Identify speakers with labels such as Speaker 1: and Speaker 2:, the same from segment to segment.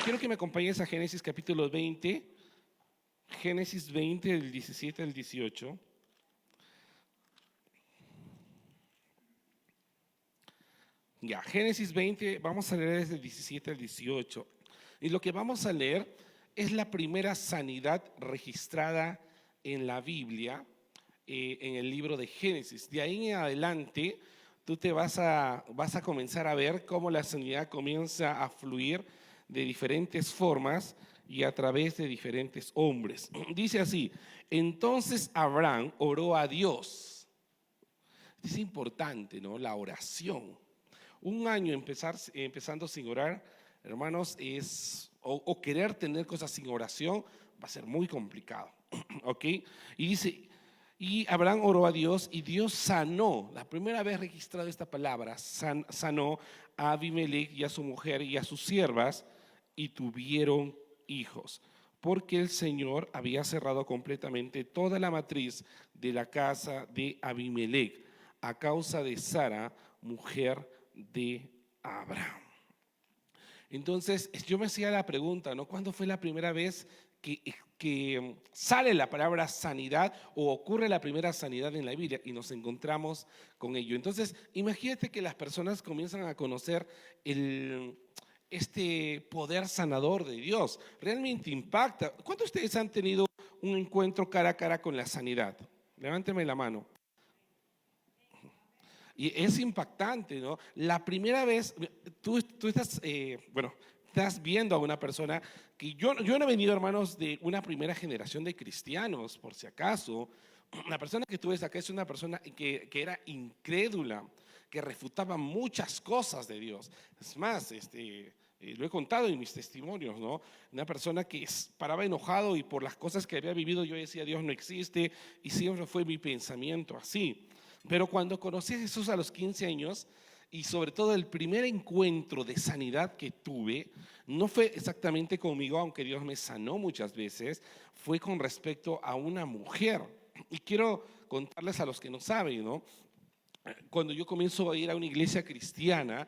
Speaker 1: quiero que me acompañes a Génesis capítulo 20, Génesis 20, del 17 al 18. Ya, Génesis 20, vamos a leer desde el 17 al 18. Y lo que vamos a leer es la primera sanidad registrada en la Biblia, en el libro de Génesis. De ahí en adelante, tú te vas a comenzar a ver cómo la sanidad comienza a fluir de diferentes formas y a través de diferentes hombres. Dice así: entonces Abraham oró a Dios. Es importante, ¿no? La oración. Un año empezando sin orar, hermanos, o querer tener cosas sin oración va a ser muy complicado. ¿Ok? Y dice, y Abraham oró a Dios y Dios sanó, la primera vez registrado esta palabra, sanó a Abimelech y a su mujer y a sus siervas, y tuvieron hijos, porque el Señor había cerrado completamente toda la matriz de la casa de Abimelech a causa de Sara, mujer de Abraham. Entonces yo me hacía la pregunta, ¿no? ¿Cuándo fue la primera vez que sale la palabra sanidad o ocurre la primera sanidad en la Biblia y nos encontramos con ello? Entonces imagínate que las personas comienzan a conocer este poder sanador de Dios. Realmente impacta. ¿Cuántos de ustedes han tenido un encuentro cara a cara con la sanidad? Levánteme la mano. Y es impactante, ¿no? La primera vez, tú estás, estás viendo a una persona que yo no he venido, hermanos, de una primera generación de cristianos, por si acaso. La persona que tú ves acá es una persona que era incrédula, que refutaba muchas cosas de Dios. Es más, lo he contado en mis testimonios, ¿no? Una persona que paraba enojado y por las cosas que había vivido yo decía, Dios no existe, y siempre fue mi pensamiento así. Pero cuando conocí a Jesús a los 15 años, y sobre todo el primer encuentro de sanidad que tuve, no fue exactamente conmigo, aunque Dios me sanó muchas veces, fue con respecto a una mujer. Y quiero contarles a los que no saben, ¿no? Cuando yo comienzo a ir a una iglesia cristiana,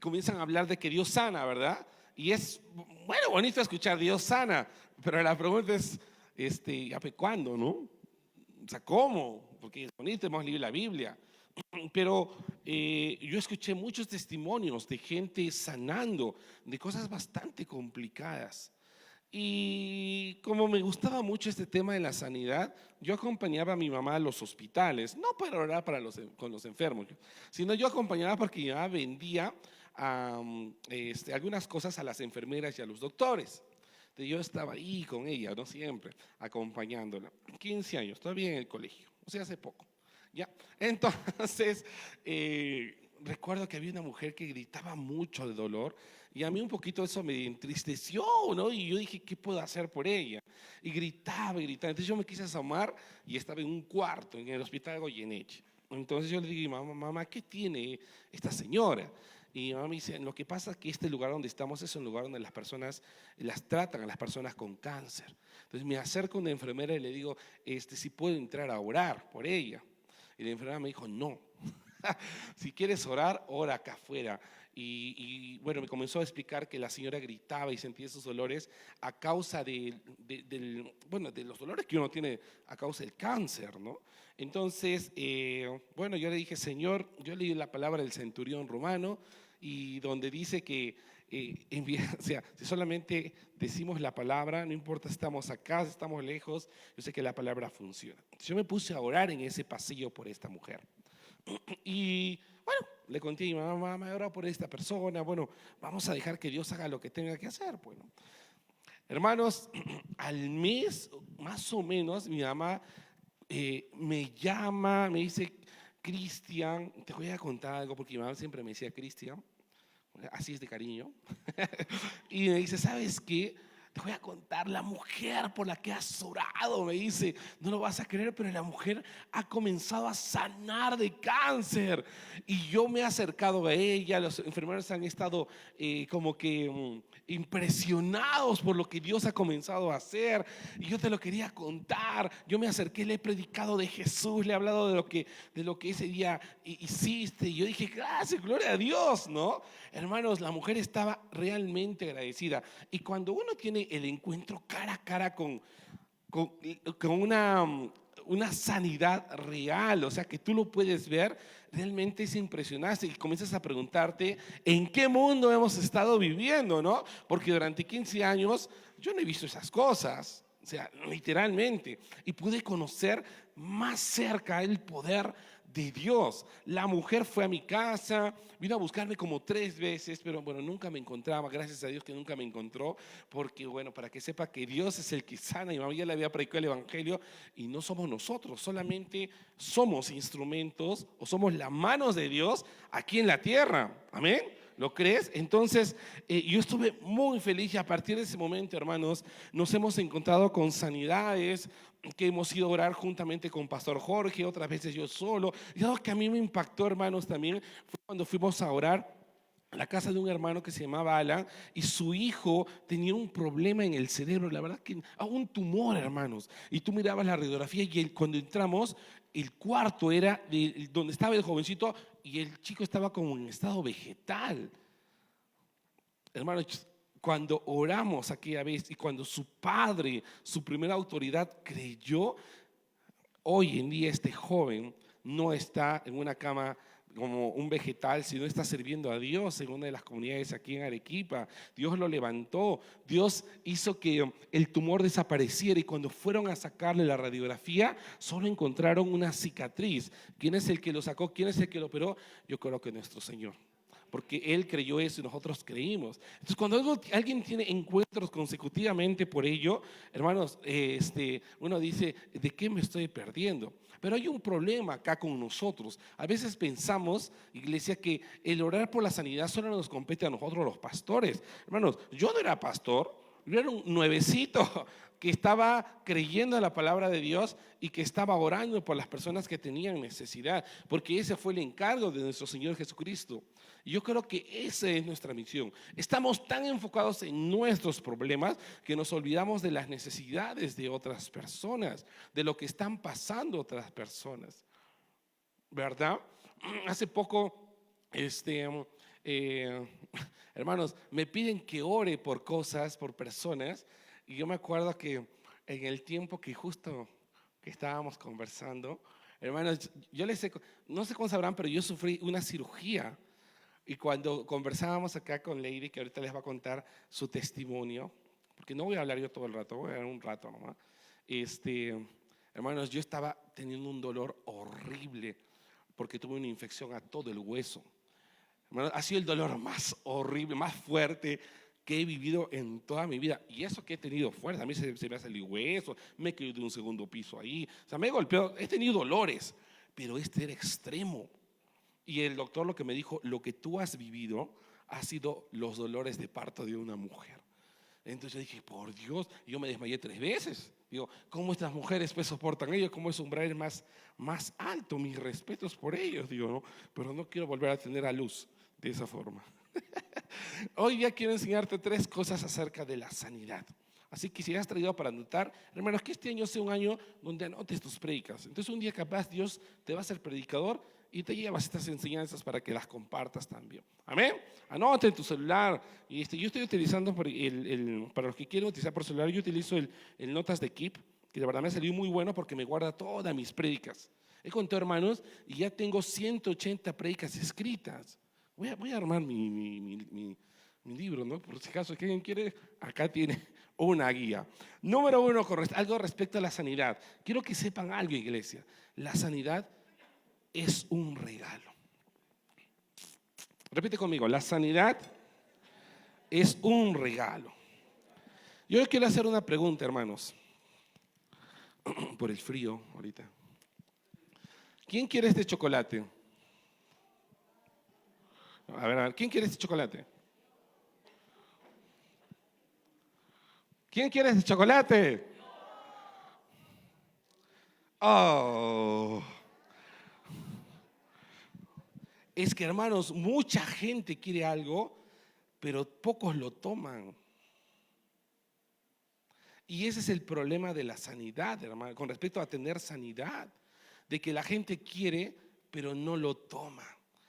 Speaker 1: comienzan a hablar de que Dios sana, ¿verdad? Y es, bueno, bonito escuchar Dios sana, pero la pregunta es, ¿cuándo, no? O sea, ¿cómo? Porque es bonito, hemos leído la Biblia. Pero yo escuché muchos testimonios de gente sanando de cosas bastante complicadas. Y como me gustaba mucho este tema de la sanidad, yo acompañaba a mi mamá a los hospitales, no para orar con los enfermos, sino yo acompañaba porque mi mamá vendía algunas cosas a las enfermeras y a los doctores. Entonces yo estaba ahí con ella, no siempre, acompañándola. 15 años, todavía en el colegio, o sea, hace poco. ¿Ya? Entonces, recuerdo que había una mujer que gritaba mucho de dolor y a mí un poquito eso me entristeció, ¿no? Y yo dije, ¿qué puedo hacer por ella? Y gritaba y gritaba. Entonces yo me quise asomar y estaba en un cuarto en el hospital de Goyeneche. Entonces yo le dije, mamá, ¿qué tiene esta señora? Y mi mamá me dice, lo que pasa es que este lugar donde estamos es un lugar donde las personas las tratan a las personas con cáncer. Entonces me acerco a una enfermera y le digo, si puedo entrar a orar por ella. Y la enfermera me dijo, no, si quieres orar, ora acá afuera. Bueno, me comenzó a explicar que la señora gritaba y sentía esos dolores a causa de los dolores que uno tiene a causa del cáncer, ¿no? Entonces, bueno, yo le dije, Señor, yo leí la palabra del centurión romano y donde dice que o sea, si solamente decimos la palabra, no importa si estamos acá, si estamos lejos, yo sé que la palabra funciona. Yo me puse a orar en ese pasillo por esta mujer. Y bueno, le conté a mi mamá, me orado por esta persona, bueno, vamos a dejar que Dios haga lo que tenga que hacer. Bueno, hermanos, al mes, más o menos, mi mamá me llama, me dice, Cristian, te voy a contar algo, porque mi mamá siempre me decía Cristian, así es de cariño, y me dice, ¿sabes qué? te voy a contar la mujer por la que has orado. Me dice, no lo vas a creer, pero la mujer ha comenzado a sanar de cáncer. Y yo me he acercado a ella, los enfermeros han estado como que impresionados por lo que Dios ha comenzado a hacer. Y yo te lo quería contar. Yo me acerqué, le he predicado de Jesús, le he hablado de lo que ese día hiciste. Y yo dije, gracias, gloria a Dios, ¿no? Hermanos, la mujer estaba realmente agradecida. Y cuando uno tiene el encuentro cara a cara con, con una sanidad real, o sea, que tú lo puedes ver, realmente es impresionante y comienzas a preguntarte en qué mundo hemos estado viviendo, ¿no? Porque durante 15 años yo no he visto esas cosas, o sea, literalmente, y pude conocer más cerca el poder de Dios. La mujer fue a mi casa, vino a buscarme como 3 veces, pero bueno, nunca me encontraba. Gracias a Dios que nunca me encontró, porque bueno, para que sepa que Dios es el que sana. Y mamá ya le había predicado el evangelio y no somos nosotros, solamente somos instrumentos o somos las manos de Dios aquí en la tierra. Amén. ¿Lo crees? Entonces, yo estuve muy feliz y a partir de ese momento, hermanos, nos hemos encontrado con sanidades que hemos ido a orar juntamente con Pastor Jorge, otras veces yo solo. Y algo que a mí me impactó, hermanos, también fue cuando fuimos a orar a la casa de un hermano que se llamaba Alan y su hijo tenía un problema en el cerebro, la verdad que un tumor, hermanos. Y tú mirabas la radiografía y cuando entramos, el cuarto era donde estaba el jovencito y el chico estaba como en estado vegetal. Hermanos, cuando oramos aquella vez y cuando su padre, su primera autoridad creyó, hoy en día este joven no está en una cama como un vegetal, sino está sirviendo a Dios en una de las comunidades aquí en Arequipa. Dios lo levantó, Dios hizo que el tumor desapareciera y cuando fueron a sacarle la radiografía, solo encontraron una cicatriz. ¿Quién es el que lo sacó? ¿Quién es el que lo operó? Yo creo que nuestro Señor, porque Él creyó eso y nosotros creímos. Entonces, cuando alguien tiene encuentros consecutivamente por ello, hermanos, uno dice, ¿de qué me estoy perdiendo? Pero hay un problema acá con nosotros. A veces pensamos, iglesia, que el orar por la sanidad solo nos compete a nosotros los pastores. Hermanos, yo no era pastor, yo era un nuevecito que estaba creyendo en la palabra de Dios y que estaba orando por las personas que tenían necesidad, porque ese fue el encargo de nuestro Señor Jesucristo. Y yo creo que esa es nuestra misión. Estamos tan enfocados en nuestros problemas que nos olvidamos de las necesidades de otras personas, de lo que están pasando otras personas, ¿verdad? Hace poco, hermanos, me piden que ore por cosas, por personas, y yo me acuerdo que en el tiempo que justo que estábamos conversando, hermanos, yo les sé, no sé cómo sabrán, pero yo sufrí una cirugía. Y cuando conversábamos acá con Lady, que ahorita les va a contar su testimonio, porque no voy a hablar yo todo el rato, voy a hablar un rato nomás. Hermanos, yo estaba teniendo un dolor horrible porque tuve una infección a todo el hueso. Hermanos, ha sido el dolor más horrible, más fuerte que he vivido en toda mi vida. Y eso que he tenido fuerza, a mí se me ha salido hueso, me he caído de un segundo piso ahí, o sea, me he golpeado, he tenido dolores, pero este era extremo. Y el doctor lo que me dijo, lo que tú has vivido ha sido los dolores de parto de una mujer. Entonces yo dije, por Dios, yo me desmayé 3 veces. Digo, ¿cómo estas mujeres pues soportan ellos? ¿Cómo es umbral más alto? Mis respetos por ellos, digo, ¿no? Pero no quiero volver a tener a luz de esa forma. Hoy día quiero enseñarte 3 cosas acerca de la sanidad. Así que si has traído para anotar, hermanos, que este año sea un año donde anotes tus prédicas. Entonces un día capaz Dios te va a ser predicador y te llevas estas enseñanzas para que las compartas también. Amén. Anota en tu celular. Y yo estoy utilizando para los que quieren utilizar por celular, yo utilizo el Notas de Keep, que de verdad me ha salido muy bueno porque me guarda todas mis prédicas. He contado, hermanos, y ya tengo 180 prédicas escritas. Voy a armar mi libro, ¿no? Por si acaso que alguien quiere, acá tiene una guía. Número 1, algo respecto a la sanidad. Quiero que sepan algo, iglesia. La sanidad es un regalo. Repite conmigo, la sanidad es un regalo. Yo quiero hacer una pregunta, hermanos, por el frío ahorita. ¿Quién quiere este chocolate? A ver, ¿quién quiere este chocolate? ¿Quién quiere ese chocolate? Oh. Es que, hermanos, mucha gente quiere algo, pero pocos lo toman. Y ese es el problema de la sanidad, hermano, con respecto a tener sanidad, de que la gente quiere, pero no lo toma.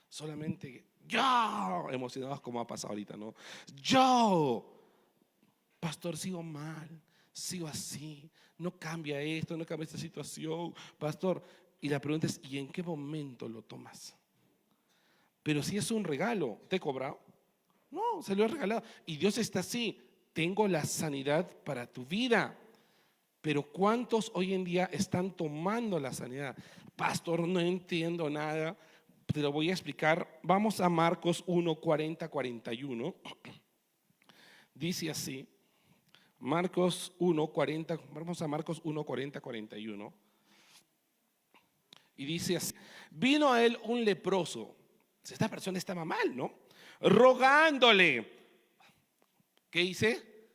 Speaker 1: Solamente yo, emocionados como ha pasado ahorita, ¿no? Yo, pastor, sigo mal, sigo así, no cambia esto, no cambia esta situación, pastor. Y la pregunta es, ¿y en qué momento lo tomas? Pero si es un regalo, ¿te he cobrado? No, se lo he regalado. Y Dios está así, tengo la sanidad para tu vida. Pero ¿cuántos hoy en día están tomando la sanidad? Pastor, no entiendo nada. Te lo voy a explicar. Vamos a Marcos 1, 40, 41. Dice así. Marcos 1, 40. Vamos a Marcos 1, 40, 41. Y dice así. Vino a él un leproso. Esta persona estaba mal, ¿no? Rogándole. ¿Qué dice?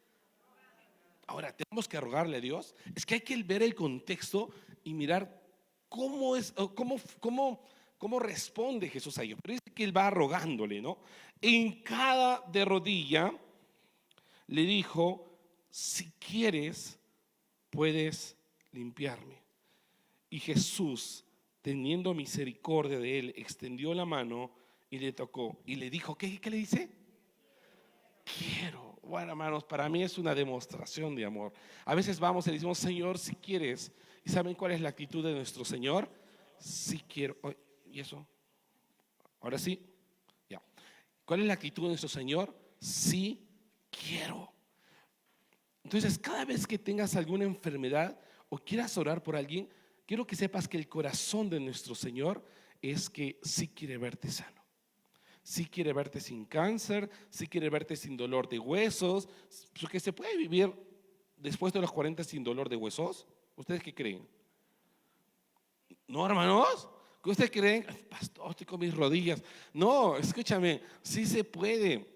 Speaker 1: Ahora, tenemos que rogarle a Dios. Es que hay que ver el contexto y mirar cómo es, cómo responde Jesús a ello. Pero dice que él va rogándole, ¿no? En cada de rodilla le dijo, si quieres, puedes limpiarme. Y Jesús, teniendo misericordia de él, extendió la mano y le tocó. Y le dijo, ¿qué le dice? Quiero. Bueno, hermanos, para mí es una demostración de amor. A veces vamos y le decimos, Señor, si quieres. ¿Y saben cuál es la actitud de nuestro Señor? Si quiero. ¿Y eso? Ahora sí. Ya. ¿Cuál es la actitud de nuestro Señor? Si quiero. Entonces, cada vez que tengas alguna enfermedad o quieras orar por alguien, quiero que sepas que el corazón de nuestro Señor es que sí quiere verte sano. Si quiere verte sin cáncer, si quiere verte sin dolor de huesos, porque se puede vivir después de los 40 sin dolor de huesos. ¿Ustedes qué creen? ¿No, hermanos? ¿Qué ustedes creen? Pastor, estoy con mis rodillas. No, escúchame, sí se puede.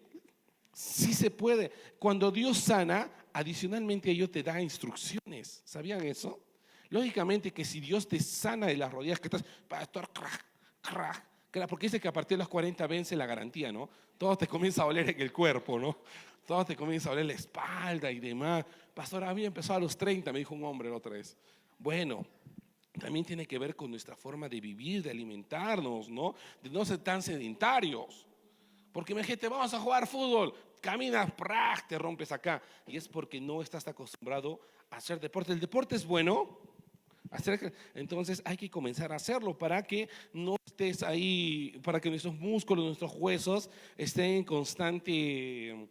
Speaker 1: Sí se puede. Cuando Dios sana, adicionalmente ello te da instrucciones. ¿Sabían eso? Lógicamente que si Dios te sana de las rodillas, que estás, pastor, crack, crack. Porque dice que a partir de los 40 vence la garantía, ¿no? Todo te comienza a oler en el cuerpo, ¿no? Todo te comienza a oler la espalda y demás. Pastor, a mí empezó a los 30, me dijo un hombre la otra vez. Bueno, también tiene que ver con nuestra forma de vivir, de alimentarnos, ¿no? De no ser tan sedentarios. Porque me dijiste, vamos a jugar fútbol, caminas, ¡prac!, te rompes acá. Y es porque no estás acostumbrado a hacer deporte. El deporte es bueno. Entonces hay que comenzar a hacerlo para que no estés ahí, para que nuestros músculos, nuestros huesos estén en constante,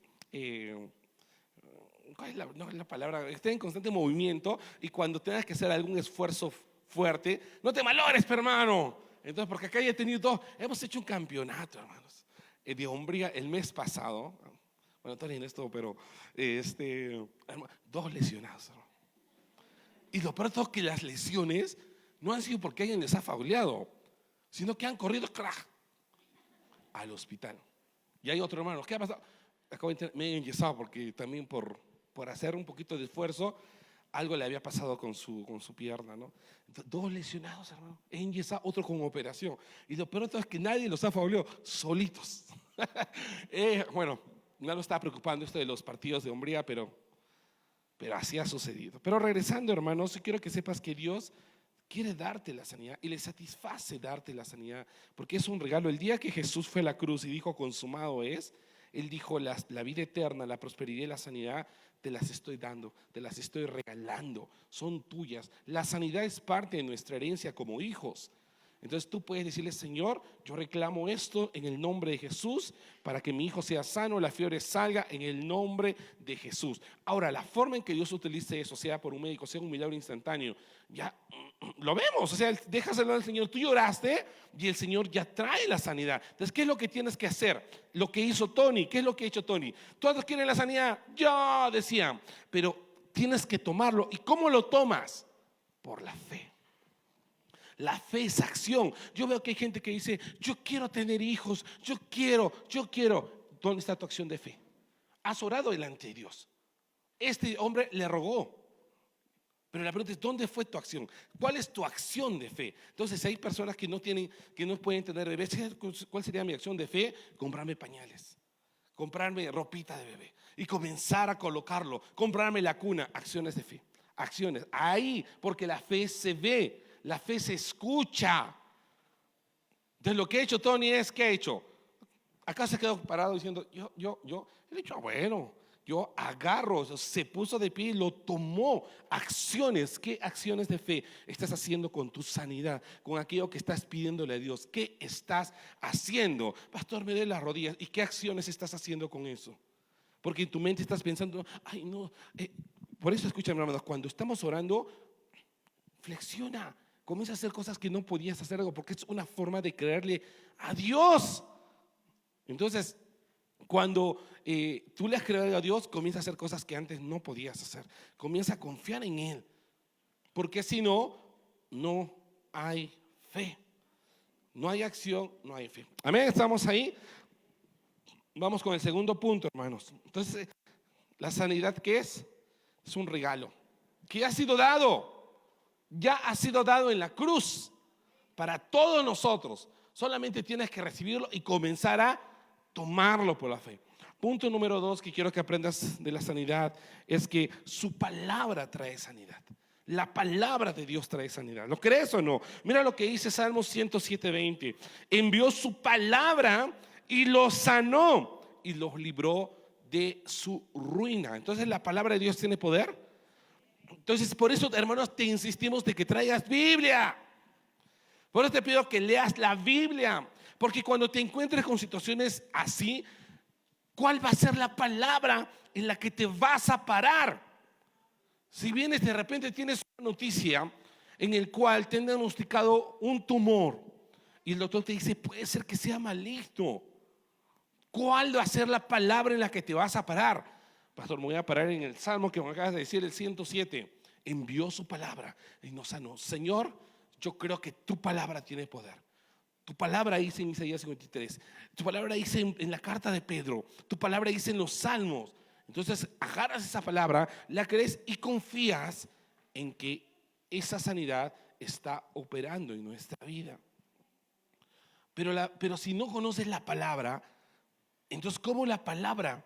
Speaker 1: ¿cuál es la palabra? Estén en constante movimiento, y cuando tengas que hacer algún esfuerzo fuerte, no te malores, hermano. Entonces, porque acá ya he tenido hemos hecho un campeonato, hermanos, de hombría el mes pasado. Bueno, todavía no es todo, pero 2 lesionados, hermano. Y lo peor es que las lesiones no han sido porque alguien les ha fauleado, sino que han corrido al hospital. Y hay otro hermano, ¿qué ha pasado? Acabo de me he enyesado porque también por hacer un poquito de esfuerzo, algo le había pasado con su pierna, ¿no? Entonces, 2 lesionados, hermano, enyesado, otro con operación. Y lo peor es que nadie los ha fauleado, solitos. Bueno, no lo está preocupando esto de los partidos de hombría, pero así ha sucedido. Pero regresando, hermanos, quiero que sepas que Dios quiere darte la sanidad y le satisface darte la sanidad, porque es un regalo. El día que Jesús fue a la cruz y dijo consumado es, Él dijo la vida eterna, la prosperidad y la sanidad te las estoy dando, te las estoy regalando, son tuyas. La sanidad es parte de nuestra herencia como hijos. Entonces tú puedes decirle, Señor, yo reclamo esto en el nombre de Jesús para que mi hijo sea sano, la fiebre salga en el nombre de Jesús. Ahora, la forma en que Dios utilice eso, sea por un médico, sea un milagro instantáneo, ya lo vemos. O sea, déjaselo al Señor. Tú lloraste y el Señor ya trae la sanidad. Entonces, ¿qué es lo que tienes que hacer? Lo que hizo Tony. ¿Qué es lo que ha hecho Tony? ¿Todos quieren la sanidad? Ya, decían. Pero tienes que tomarlo. ¿Y cómo lo tomas? Por la fe. La fe es acción. Yo veo que hay gente que dice, yo quiero tener hijos, yo quiero. ¿Dónde está tu acción de fe? ¿Has orado delante de Dios? Este hombre le rogó. Pero la pregunta es, ¿dónde fue tu acción? ¿Cuál es tu acción de fe? Entonces, hay personas que no pueden tener bebés. ¿Cuál sería mi acción de fe? Comprarme pañales, comprarme ropita de bebé y comenzar a colocarlo, comprarme la cuna. Acciones de fe, acciones. Ahí, porque la fe se ve, la fe se escucha. Entonces, lo que ha hecho Tony es, ¿qué ha hecho? Acá se quedó parado diciendo, yo, he dicho, bueno, yo agarro, se puso de pie y lo tomó. Acciones, ¿qué acciones de fe estás haciendo con tu sanidad? Con aquello que estás pidiéndole a Dios. ¿Qué estás haciendo? Pastor, me duele las rodillas. ¿Y qué acciones estás haciendo con eso? Porque en tu mente estás pensando, ay no. Por eso escúchame, hermanos, cuando estamos orando, flexiona. Comienza a hacer cosas que no podías hacer, porque es una forma de creerle a Dios. Entonces, cuando tú le has creído a Dios, comienza a hacer cosas que antes no podías hacer. Comienza a confiar en Él. Porque si no, no hay fe. No hay acción, no hay fe. Amén, estamos ahí. Vamos con el segundo punto, hermanos. Entonces, la sanidad, ¿qué es? Es un regalo que ya ha sido dado. Ya ha sido dado en la cruz para todos nosotros. Solamente tienes que recibirlo y comenzar a tomarlo por la fe. Punto número 2 que quiero que aprendas de la sanidad es que su palabra trae sanidad. La palabra de Dios trae sanidad. ¿Lo crees o no? Mira lo que dice Salmos 107:20. Envió su palabra y los sanó y los libró de su ruina. Entonces, ¿la palabra de Dios tiene poder? Entonces, por eso, hermanos, te insistimos de que traigas Biblia. Por eso te pido que leas la Biblia. Porque cuando te encuentres con situaciones así, ¿cuál va a ser la palabra en la que te vas a parar? Si vienes de repente tienes una noticia en el cual te han diagnosticado un tumor y el doctor te dice, puede ser que sea maligno. ¿Cuál va a ser la palabra en la que te vas a parar? Pastor, me voy a parar en el Salmo que me acabas de decir, el 107. Envió su palabra y nos sanó. Señor, yo creo que tu palabra tiene poder. Tu palabra dice en Isaías 53, tu palabra dice en la carta de Pedro, tu palabra dice en los Salmos. Entonces agarras esa palabra, la crees y confías en que esa sanidad está operando en nuestra vida. Pero si no conoces la palabra, entonces ¿cómo la palabra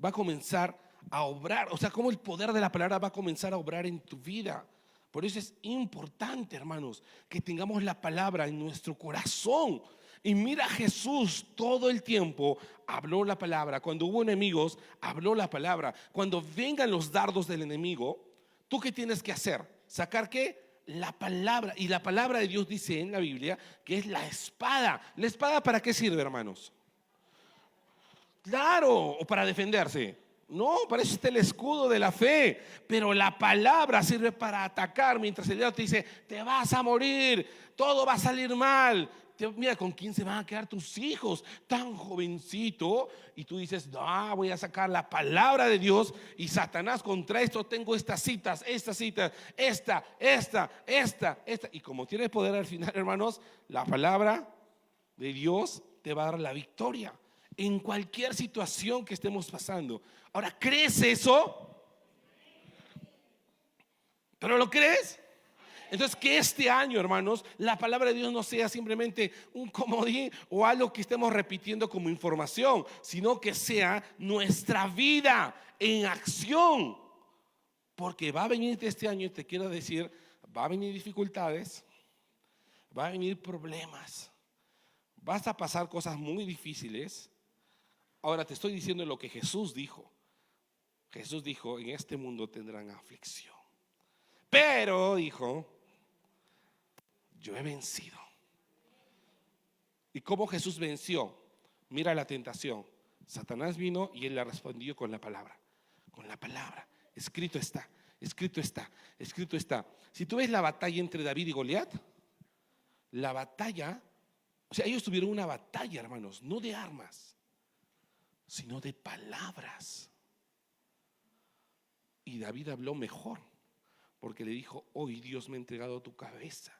Speaker 1: va a comenzar a obrar? O sea, ¿cómo el poder de la palabra va a comenzar a obrar en tu vida? Por eso es importante, hermanos, que tengamos la palabra en nuestro corazón. Y mira, Jesús todo el tiempo habló la palabra. Cuando hubo enemigos, habló la palabra. Cuando vengan los dardos del enemigo, ¿tú qué tienes que hacer? ¿Sacar qué? La palabra. Y la palabra de Dios dice en la Biblia que es la espada. ¿La espada para qué sirve, hermanos? Claro, o para defenderse. No, para eso está el escudo de la fe. Pero la palabra sirve para atacar. Mientras el diablo te dice, te vas a morir, todo va a salir mal. Mira, ¿con quién se van a quedar tus hijos? Tan jovencito. Y tú dices, no, voy a sacar la palabra de Dios. Y Satanás, contra esto tengo estas citas, esta. Y como tiene poder al final, hermanos, la palabra de Dios te va a dar la victoria en cualquier situación que estemos pasando. Ahora, ¿crees eso? ¿Pero lo crees? Entonces, que este año, hermanos, la palabra de Dios no sea simplemente un comodín o algo que estemos repitiendo como información, sino que sea nuestra vida en acción. Porque va a venir este año, y te quiero decir, va a venir dificultades, va a venir problemas, vas a pasar cosas muy difíciles. Ahora te estoy diciendo lo que Jesús dijo. Jesús dijo, en este mundo tendrán aflicción. Pero, dijo, yo he vencido. ¿Y cómo Jesús venció? Mira la tentación. Satanás vino y él la respondió con la palabra. Con la palabra. Escrito está, escrito está, escrito está. Si tú ves la batalla entre David y Goliat, la batalla, o sea, ellos tuvieron una batalla, hermanos, no de armas, sino de palabras. Y David habló mejor, porque le dijo, hoy Dios me ha entregado tu cabeza.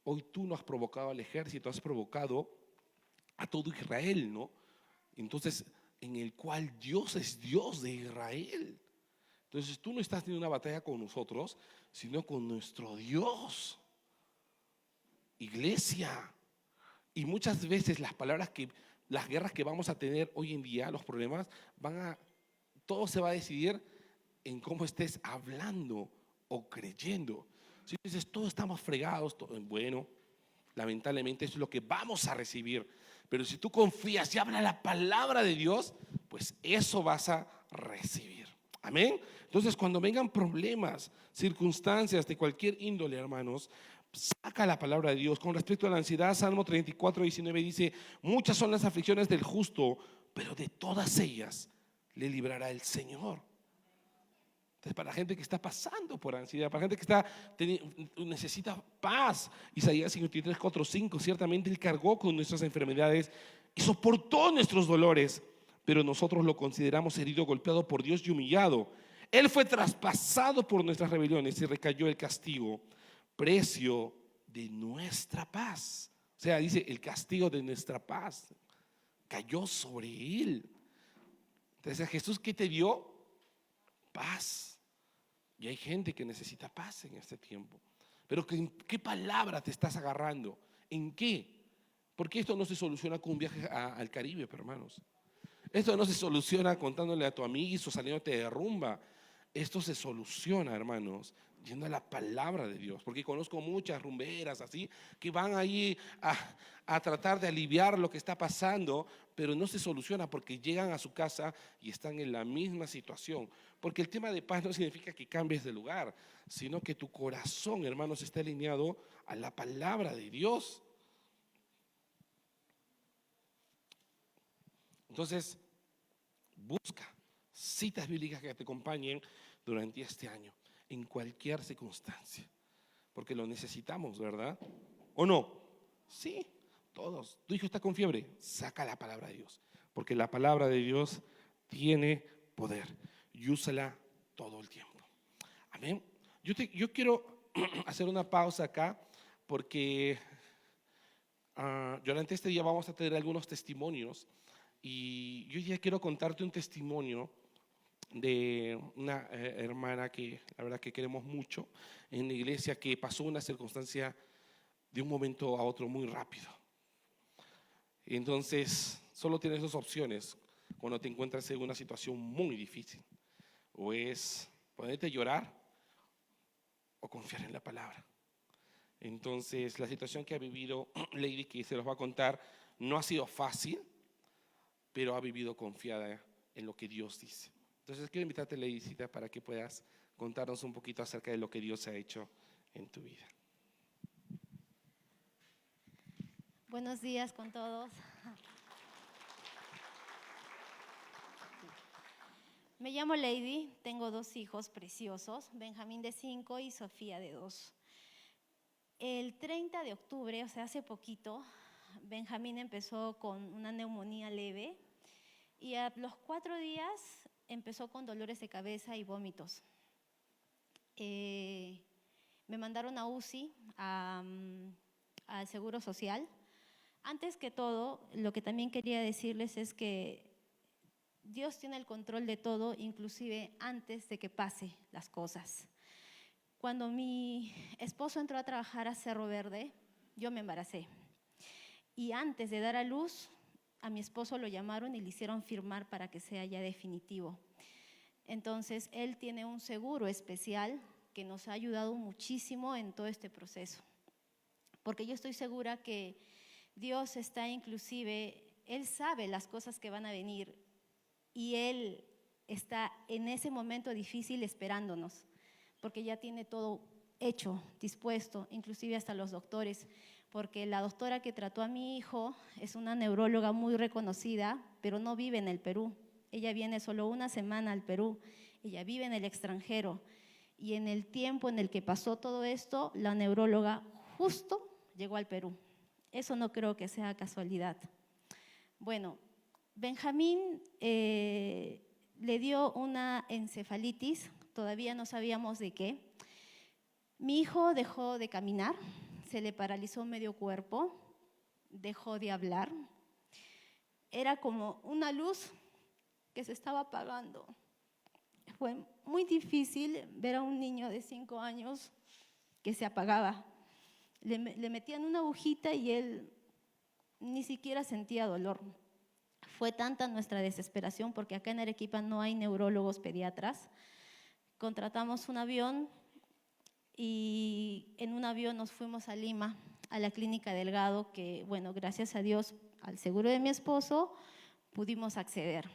Speaker 1: Hoy tú no has provocado al ejército, has provocado a todo Israel, ¿no? Entonces, en el cual Dios es Dios de Israel. Entonces tú no estás teniendo una batalla con nosotros, sino con nuestro Dios. Iglesia. Y muchas veces las guerras que vamos a tener hoy en día, los problemas, todo se va a decidir en cómo estés hablando o creyendo. Si dices, todos estamos fregados, bueno, lamentablemente eso es lo que vamos a recibir. Pero si tú confías y hablas la palabra de Dios, pues eso vas a recibir. Amén. Entonces, cuando vengan problemas, circunstancias de cualquier índole, hermanos, saca la palabra de Dios. Con respecto a la ansiedad, Salmo 34:19 dice: muchas son las aflicciones del justo, pero de todas ellas le librará el Señor. Entonces, para la gente que está pasando por ansiedad, para la gente que necesita paz, Isaías 53:4-5, ciertamente Él cargó con nuestras enfermedades y soportó nuestros dolores, pero nosotros lo consideramos herido, golpeado por Dios y humillado. Él fue traspasado por nuestras rebeliones y recayó el castigo, precio de nuestra paz. O sea, dice, el castigo de nuestra paz cayó sobre Él. Entonces, Jesús, ¿qué te dio? Paz. Y hay gente que necesita paz en este tiempo. Pero ¿en qué palabra te estás agarrando? ¿En qué? Porque esto no se soluciona con un viaje al Caribe, hermanos. Esto no se soluciona contándole a tu amigo o saliéndote de rumba. Esto se soluciona, hermanos, yendo a la palabra de Dios. Porque conozco muchas rumberas así que van ahí a tratar de aliviar lo que está pasando, pero no se soluciona porque llegan a su casa y están en la misma situación. Porque el tema de paz no significa que cambies de lugar, sino que tu corazón, hermanos, está alineado a la palabra de Dios. Entonces, busca citas bíblicas que te acompañen durante este año, en cualquier circunstancia, porque lo necesitamos, ¿verdad? ¿O no? Sí, todos. Tu hijo está con fiebre, saca la palabra de Dios, porque la palabra de Dios tiene poder y úsala todo el tiempo. Amén. Yo quiero hacer una pausa acá, porque durante este día vamos a tener algunos testimonios. Y yo ya quiero contarte un testimonio de una hermana que la verdad que queremos mucho en la iglesia, que pasó una circunstancia de un momento a otro muy rápido. Entonces, solo tienes dos opciones cuando te encuentras en una situación muy difícil: o es ponerte a llorar o confiar en la palabra. Entonces, la situación que ha vivido Lady, que se los va a contar, no ha sido fácil, pero ha vivido confiada en lo que Dios dice. Entonces quiero invitarte, Leidicita, para que puedas contarnos un poquito acerca de lo que Dios ha hecho en tu vida.
Speaker 2: Buenos días con todos. Me llamo Lady, tengo 2 hijos preciosos, Benjamín de 5 y Sofía de 2. El 30 de octubre, o sea, hace poquito, Benjamín empezó con una neumonía leve y a los 4 días empezó con dolores de cabeza y vómitos. Me mandaron a UCI, al Seguro Social. Antes que todo, lo que también quería decirles es que Dios tiene el control de todo, inclusive antes de que pase las cosas. Cuando mi esposo entró a trabajar a Cerro Verde, yo me embaracé. Y antes de dar a luz, a mi esposo lo llamaron y le hicieron firmar para que sea ya definitivo. Entonces, él tiene un seguro especial que nos ha ayudado muchísimo en todo este proceso. Porque yo estoy segura que Dios está inclusive, Él sabe las cosas que van a venir y Él está en ese momento difícil esperándonos, porque ya tiene todo hecho, dispuesto, inclusive hasta los doctores, porque la doctora que trató a mi hijo es una neuróloga muy reconocida, pero no vive en el Perú. Ella viene solo una semana al Perú, ella vive en el extranjero, y en el tiempo en el que pasó todo esto, la neuróloga justo llegó al Perú. Eso no creo que sea casualidad. Bueno, Benjamín le dio una encefalitis, todavía no sabíamos de qué. Mi hijo dejó de caminar, se le paralizó medio cuerpo, dejó de hablar. Era como una luz que se estaba apagando. Fue muy difícil ver a un niño de 5 años que se apagaba. Le metían una agujita y él ni siquiera sentía dolor. Fue tanta nuestra desesperación, porque acá en Arequipa no hay neurólogos pediatras. Contratamos un avión y en un avión nos fuimos a Lima, a la Clínica Delgado, que, bueno, gracias a Dios, al seguro de mi esposo, pudimos acceder.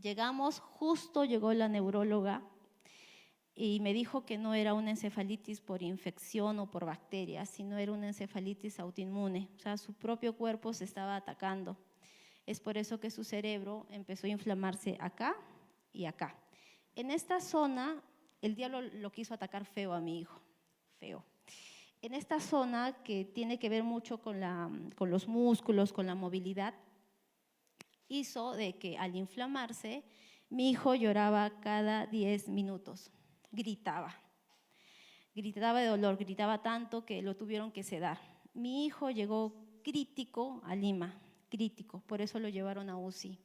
Speaker 2: Llegamos, justo llegó la neuróloga y me dijo que no era una encefalitis por infección o por bacterias, sino era una encefalitis autoinmune. O sea, su propio cuerpo se estaba atacando. Es por eso que su cerebro empezó a inflamarse acá y acá. En esta zona, el diablo lo quiso atacar feo a mi hijo, feo. En esta zona, que tiene que ver mucho con los músculos, con la movilidad, hizo de que al inflamarse, mi hijo lloraba cada 10 minutos, gritaba de dolor, gritaba tanto que lo tuvieron que sedar. Mi hijo llegó crítico a Lima, crítico, por eso lo llevaron a UCI.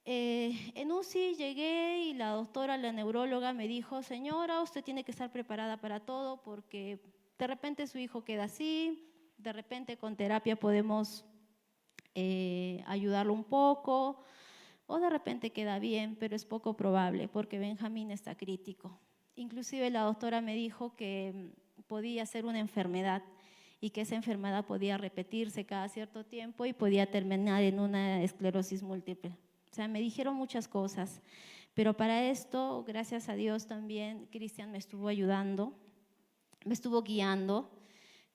Speaker 2: En UCI llegué y la doctora, la neuróloga, me dijo: señora, usted tiene que estar preparada para todo, porque de repente su hijo queda así, de repente con terapia podemos ayudarlo un poco, o de repente queda bien, pero es poco probable porque Benjamín está crítico. Inclusive la doctora me dijo que podía ser una enfermedad y que esa enfermedad podía repetirse cada cierto tiempo y podía terminar en una esclerosis múltiple. O sea, me dijeron muchas cosas, pero para esto, gracias a Dios también, Cristian me estuvo ayudando, me estuvo guiando.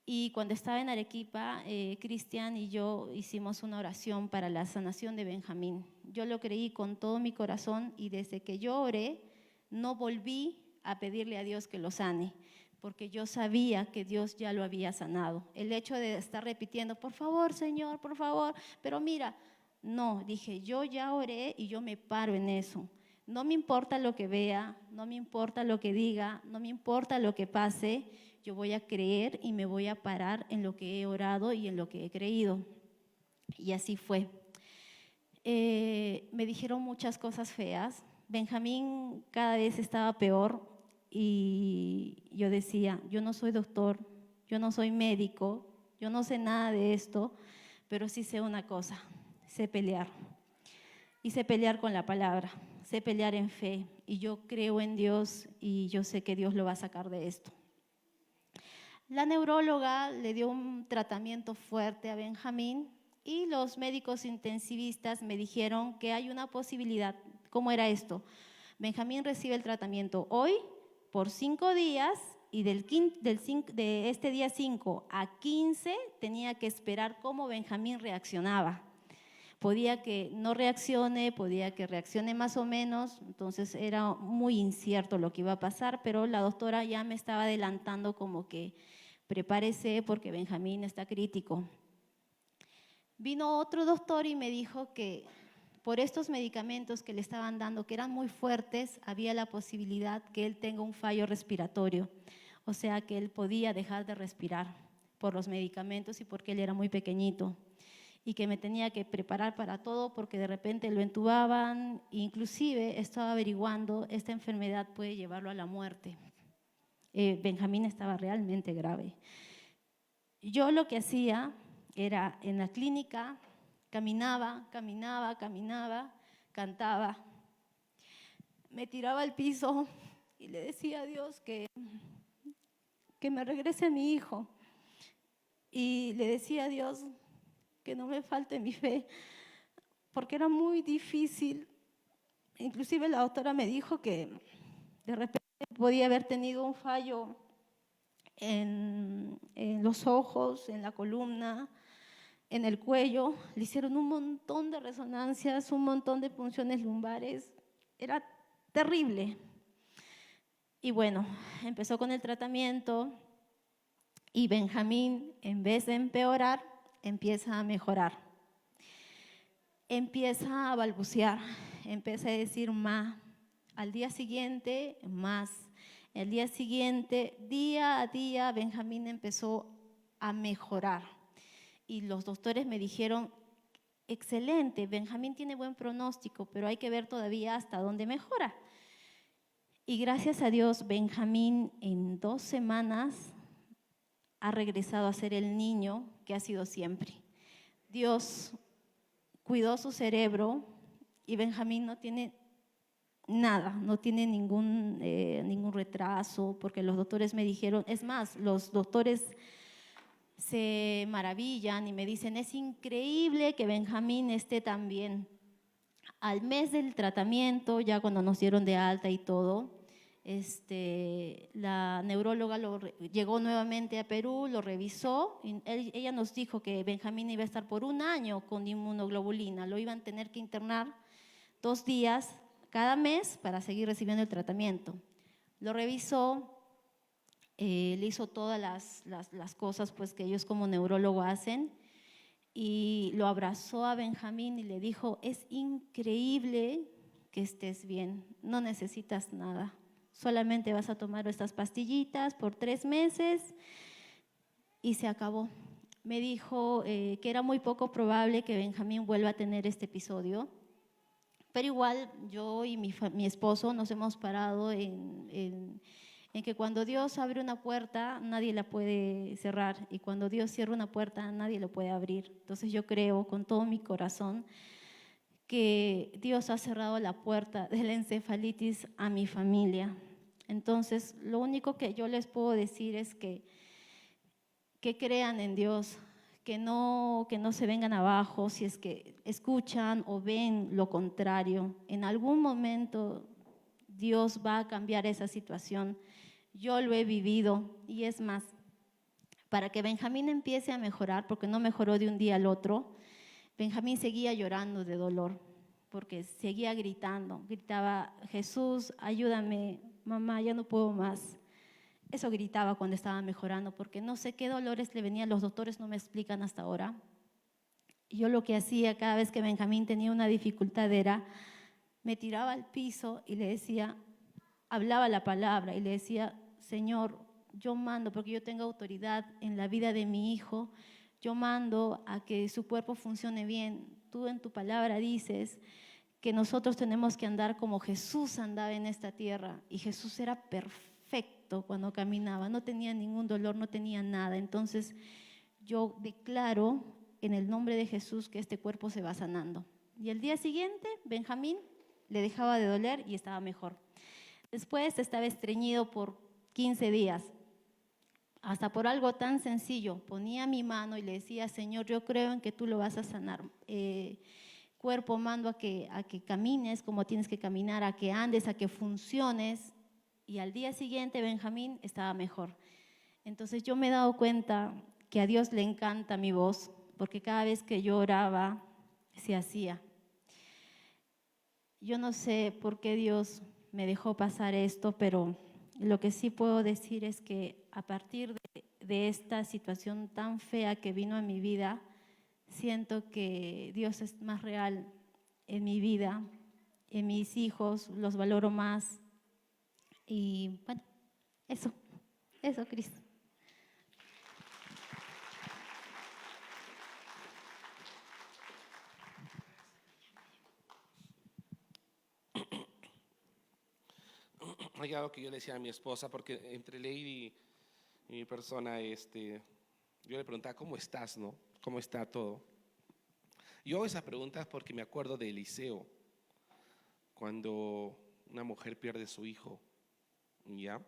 Speaker 2: Y cuando estaba en Arequipa, Cristian y yo hicimos una oración para la sanación de Benjamín. Yo lo creí con todo mi corazón y desde que yo oré, no volví a pedirle a Dios que lo sane, porque yo sabía que Dios ya lo había sanado. El hecho de estar repitiendo: por favor, Señor, por favor, pero mira, no, dije, yo ya oré y yo me paro en eso. No me importa lo que vea, no me importa lo que diga, no me importa lo que pase, yo voy a creer y me voy a parar en lo que he orado y en lo que he creído. Y así fue. Me dijeron muchas cosas feas. Benjamín cada vez estaba peor y yo decía: yo no soy doctor, yo no soy médico, yo no sé nada de esto, pero sí sé una cosa: sé pelear. Y sé pelear con la palabra, sé pelear en fe. Y yo creo en Dios y yo sé que Dios lo va a sacar de esto. La neuróloga le dio un tratamiento fuerte a Benjamín y los médicos intensivistas me dijeron que hay una posibilidad. ¿Cómo era esto? Benjamín recibe el tratamiento hoy por 5 días y de este día 5 a 15 tenía que esperar cómo Benjamín reaccionaba. Podía que no reaccione, podía que reaccione más o menos, entonces era muy incierto lo que iba a pasar, pero la doctora ya me estaba adelantando como que prepárese porque Benjamín está crítico. Vino otro doctor y me dijo que por estos medicamentos que le estaban dando, que eran muy fuertes, había la posibilidad que él tenga un fallo respiratorio, o sea que él podía dejar de respirar por los medicamentos y porque él era muy pequeño. Y que me tenía que preparar para todo porque de repente lo entubaban, inclusive estaba averiguando, esta enfermedad puede llevarlo a la muerte. Benjamín estaba realmente grave. Yo lo que hacía era en la clínica, caminaba, cantaba, me tiraba al piso y le decía a Dios que me regrese a mi hijo. Y le decía a Dios que no me falte mi fe, porque era muy difícil. Inclusive la doctora me dijo que de repente podía haber tenido un fallo en los ojos, en la columna, en el cuello. Le hicieron un montón de resonancias, un montón de punciones lumbares. Era terrible. Y bueno, empezó con el tratamiento y Benjamín, en vez de empeorar, empieza a mejorar. Empieza a balbucear, empieza a decir ma. Al día siguiente, más. El día siguiente, día a día, Benjamín empezó a mejorar. Y los doctores me dijeron excelente, Benjamín tiene buen pronóstico, pero hay que ver todavía hasta dónde mejora. Y gracias a Dios, Benjamín en 2 semanas ha regresado a ser el niño que ha sido siempre. Dios cuidó su cerebro y Benjamín no tiene nada, no tiene ningún retraso, porque los doctores me dijeron, es más, los doctores se maravillan y me dicen, es increíble que Benjamín esté tan bien. Al mes del tratamiento, ya cuando nos dieron de alta y todo, la neuróloga llegó nuevamente a Perú, lo revisó, y ella nos dijo que Benjamín iba a estar por 1 año con inmunoglobulina, lo iban a tener que internar 2 días cada mes para seguir recibiendo el tratamiento. Lo revisó, le hizo todas las cosas pues, que ellos como neurólogo hacen, y lo abrazó a Benjamín y le dijo, es increíble que estés bien, no necesitas nada, solamente vas a tomar estas pastillitas por 3 meses y se acabó. Me dijo que era muy poco probable que Benjamín vuelva a tener este episodio, pero igual yo y mi esposo nos hemos parado en que cuando Dios abre una puerta, nadie la puede cerrar, y cuando Dios cierra una puerta, nadie la puede abrir. Entonces yo creo con todo mi corazón que Dios ha cerrado la puerta de la encefalitis a mi familia. Entonces lo único que yo les puedo decir es que crean en Dios, que no se vengan abajo si es que escuchan o ven lo contrario. En algún momento Dios va a cambiar esa situación. Yo lo he vivido, y es más, para que Benjamín empiece a mejorar, porque no mejoró de un día al otro, Benjamín seguía llorando de dolor, porque seguía gritando, gritaba, Jesús, ayúdame, mamá, ya no puedo más. Eso gritaba cuando estaba mejorando, porque no sé qué dolores le venían, los doctores no me explican hasta ahora. Yo lo que hacía cada vez que Benjamín tenía una dificultad era, me tiraba al piso y le decía, hablaba la palabra y le decía, Señor, yo mando, porque yo tengo autoridad en la vida de mi hijo, yo mando a que su cuerpo funcione bien. Tú en tu palabra dices que nosotros tenemos que andar como Jesús andaba en esta tierra, y Jesús era perfecto cuando caminaba, no tenía ningún dolor, no tenía nada. Entonces yo declaro en el nombre de Jesús que este cuerpo se va sanando. Y el día siguiente, Benjamín le dejaba de doler y estaba mejor. Después estaba estreñido por 15 días, hasta por algo tan sencillo. Ponía mi mano y le decía, Señor, yo creo en que tú lo vas a sanar. Cuerpo, mando a que camines como tienes que caminar, a que andes, a que funciones. Y al día siguiente Benjamín estaba mejor. Entonces yo me he dado cuenta que a Dios le encanta mi voz, porque cada vez que yo oraba, se hacía. Yo no sé por qué Dios me dejó pasar esto, pero lo que sí puedo decir es que a partir de esta situación tan fea que vino a mi vida, siento que Dios es más real en mi vida, en mis hijos, los valoro más. Y bueno, eso, Cris.
Speaker 1: Hay algo que yo le decía a mi esposa, porque entre Lady y mi persona, yo le preguntaba, ¿cómo estás, no? ¿Cómo está todo? Yo hago esas preguntas porque me acuerdo de Eliseo, cuando una mujer pierde a su hijo, ¿ya?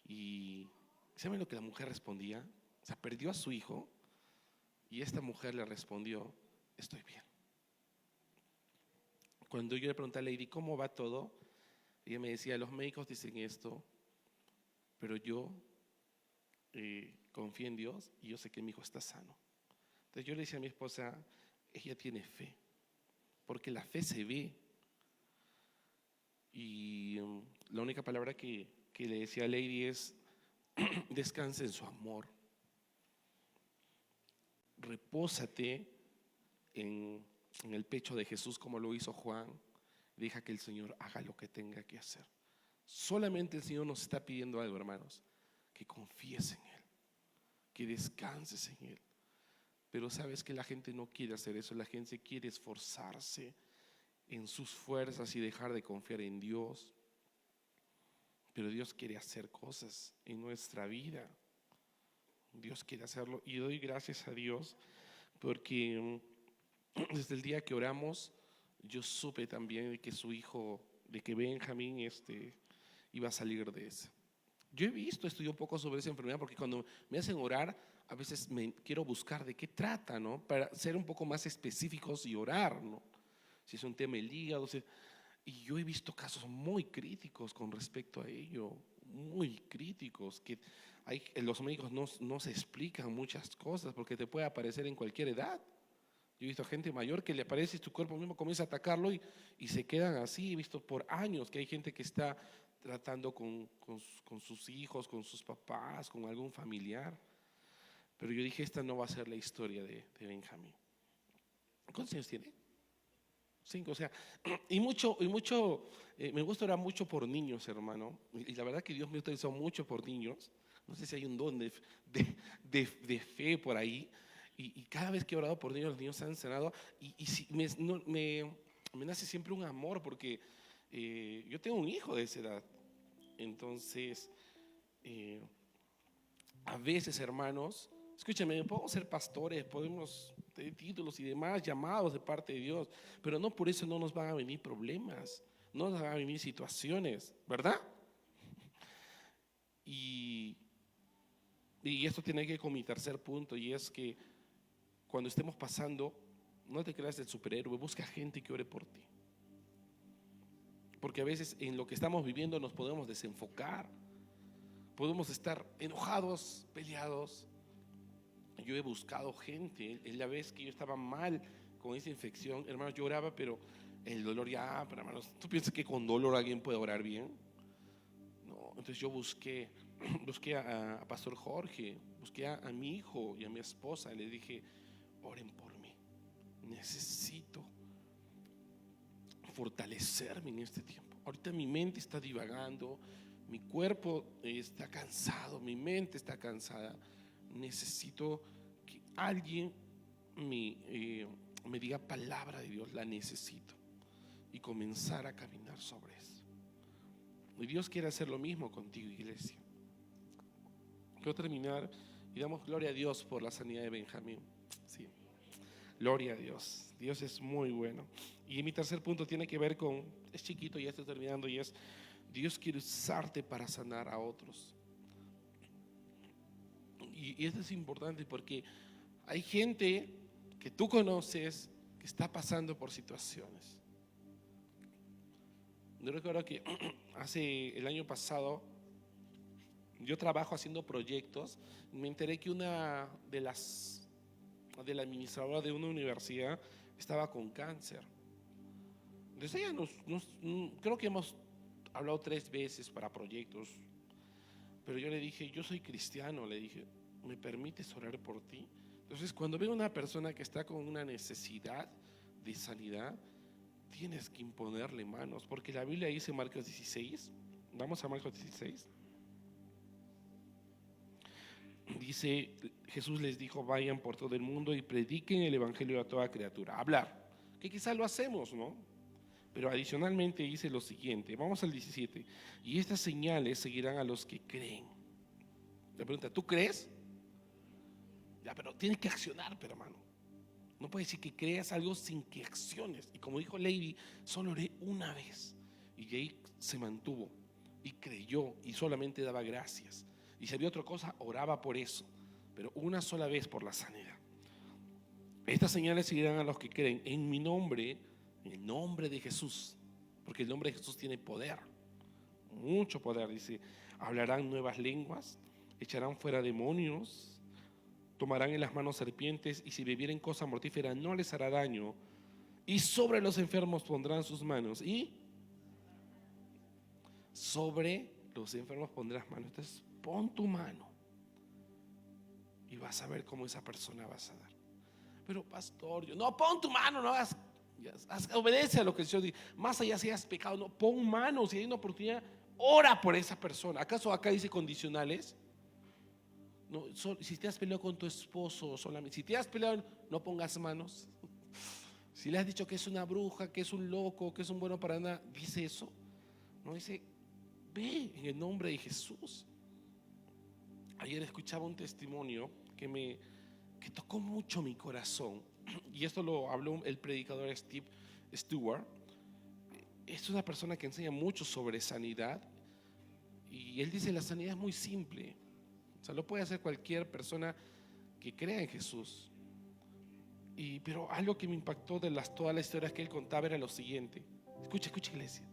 Speaker 1: Y ¿saben lo que la mujer respondía? O sea, perdió a su hijo y esta mujer le respondió, estoy bien. Cuando yo le pregunté a Lady, ¿cómo va todo? Ella me decía, los médicos dicen esto, pero yo confío en Dios y yo sé que mi hijo está sano. Entonces yo le decía a mi esposa, ella tiene fe, porque la fe se ve. Y la única palabra que le decía a Lady es, descansa en su amor. Repósate en el pecho de Jesús como lo hizo Juan. Deja que el Señor haga lo que tenga que hacer. Solamente el Señor nos está pidiendo algo, hermanos, que confíes en Él, que descanses en Él. Pero sabes que la gente no quiere hacer eso, la gente quiere esforzarse en sus fuerzas y dejar de confiar en Dios. Pero Dios quiere hacer cosas en nuestra vida. Dios quiere hacerlo y doy gracias a Dios porque desde el día que oramos yo supe también de que su hijo, de que Benjamín iba a salir de eso. Yo he estudiado un poco sobre esa enfermedad porque cuando me hacen orar a veces me quiero buscar de qué trata, ¿no? Para ser un poco más específicos y orar, ¿no? Si es un tema del hígado, y yo he visto casos muy críticos con respecto a ello, muy críticos, que los médicos no se explican muchas cosas porque te puede aparecer en cualquier edad. Yo he visto gente mayor que le aparece y tu cuerpo mismo comienza a atacarlo y se quedan así. He visto por años que hay gente que está tratando con sus hijos, con sus papás, con algún familiar. Pero yo dije, esta no va a ser la historia de Benjamín. ¿Cuántos años tiene? 5, o sea, me gusta orar mucho por niños, hermano. Y la verdad que Dios me ha utilizado mucho por niños. No sé si hay un don de fe por ahí. Y cada vez que he orado por niños, los niños se han sanado. Me nace siempre un amor porque yo tengo un hijo de esa edad. Entonces, a veces, hermanos, escúchame, podemos ser pastores, podemos tener títulos y demás, llamados de parte de Dios, pero no por eso no nos van a venir problemas, no nos van a venir situaciones, ¿verdad? Y esto tiene que ir con mi tercer punto, y es que cuando estemos pasando, no te creas el superhéroe, busca gente que ore por ti. Porque a veces en lo que estamos viviendo nos podemos desenfocar, podemos estar enojados, peleados. Yo he buscado gente, la vez que yo estaba mal con esa infección, hermanos, yo oraba, pero el dolor ya, pero hermanos, ¿tú piensas que con dolor alguien puede orar bien? No, entonces yo busqué a Pastor Jorge, busqué a mi hijo y a mi esposa, y le dije, oren por mí, necesito fortalecerme en este tiempo. Ahorita mi mente está divagando, mi cuerpo está cansado, mi mente está cansada. Necesito que alguien me diga palabra de Dios, la necesito, y comenzar a caminar sobre eso. Y Dios quiere hacer lo mismo contigo, iglesia. Quiero terminar y damos gloria a Dios por la sanidad de Benjamín. Sí. Gloria a Dios. Dios es muy bueno. Y mi tercer punto tiene que ver con, es chiquito, ya estoy terminando, y es: Dios quiere usarte para sanar a otros. Y esto es importante porque hay gente que tú conoces que está pasando por situaciones. Yo recuerdo que el año pasado yo trabajo haciendo proyectos. Me enteré que una de la administradora de una universidad estaba con cáncer. Entonces ella creo que hemos hablado 3 veces para proyectos, pero yo le dije, yo soy cristiano, le dije, ¿me permites orar por ti? Entonces cuando veo una persona que está con una necesidad de sanidad, tienes que imponerle manos, porque la Biblia dice en Marcos 16, vamos a Marcos 16, dice, Jesús les dijo, vayan por todo el mundo y prediquen el evangelio a toda criatura. Hablar, que quizá lo hacemos, ¿no? Pero adicionalmente dice lo siguiente, vamos al 17, y estas señales seguirán a los que creen. La pregunta, ¿tú crees? Ya, pero tienes que accionar, pero hermano. No puedes decir que creas algo sin que acciones. Y como dijo Lady, solo oré una vez. Y ahí se mantuvo y creyó y solamente daba gracias. Y si había otra cosa, oraba por eso. Pero una sola vez por la sanidad. Estas señales seguirán a los que creen en mi nombre, en el nombre de Jesús. Porque el nombre de Jesús tiene poder, mucho poder. Dice, hablarán nuevas lenguas, echarán fuera demonios, tomarán en las manos serpientes, y si bebieren cosa mortífera no les hará daño, y sobre los enfermos pondrán sus manos, y sobre los enfermos pondrás manos. Entonces pon tu mano y vas a ver cómo esa persona va a sanar. Pero pastor, no, pon tu mano, no hagas, obedece a lo que el Señor dice. Más allá si has pecado, no, pon manos. Si hay una oportunidad, ora por esa persona. ¿Acaso acá dice condicionales? No, si te has peleado con tu esposo solamente, si te has peleado, no pongas manos. Si le has dicho que es una bruja, que es un loco, que es un bueno para nada, dice eso. No dice, ve en el nombre de Jesús. Ayer escuchaba un testimonio que tocó mucho mi corazón. Y esto lo habló el predicador Steve Stewart. Es una persona que enseña mucho sobre sanidad. Y él dice, la sanidad es muy simple. O sea, lo puede hacer cualquier persona que crea en Jesús. Pero algo que me impactó de todas las historias que él contaba era lo siguiente. Escucha, iglesia.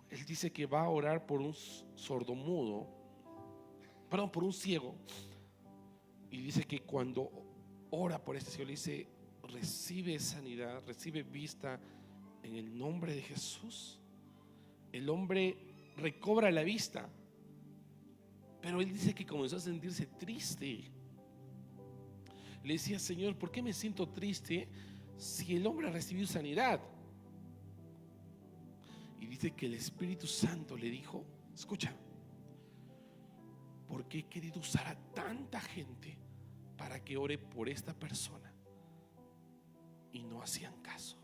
Speaker 1: Él dice que va a orar por un sordomudo, por un ciego. Y dice que cuando ora por este ciego, le dice, recibe sanidad, recibe vista en el nombre de Jesús. El hombre recobra la vista, pero él dice que comenzó a sentirse triste. Le decía, Señor, ¿por qué me siento triste si el hombre ha recibido sanidad? Y dice que el Espíritu Santo le dijo, escucha, porque he querido usar a tanta gente para que ore por esta persona y no hacían caso.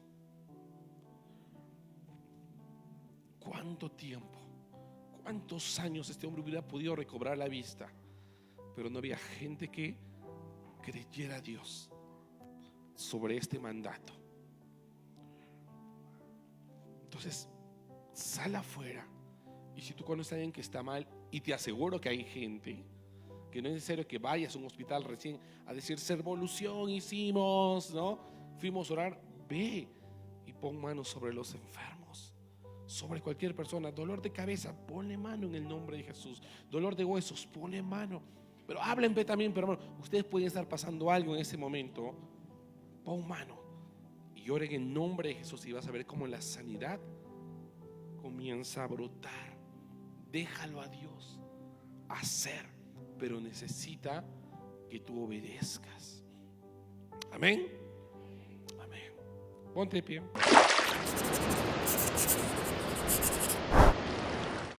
Speaker 1: ¿Cuánto tiempo, cuántos años este hombre hubiera podido recobrar la vista? Pero no había gente que creyera a Dios sobre este mandato. Entonces, sal afuera. Y si tú conoces a alguien que está mal, y te aseguro que hay gente, que no es necesario que vayas a un hospital recién a decir, servolución hicimos, ¿no? Fuimos a orar. Ve y pon manos sobre los enfermos, sobre cualquier persona. Dolor de cabeza, ponle mano en el nombre de Jesús. Dolor de huesos, ponle mano. Pero háblenme también, pero hermano, ustedes pueden estar pasando algo en ese momento. Pon mano y oren en nombre de Jesús, y vas a ver cómo la sanidad comienza a brotar. Déjalo a Dios hacer, pero necesita que tú obedezcas. Amén. Amén. Ponte de pie.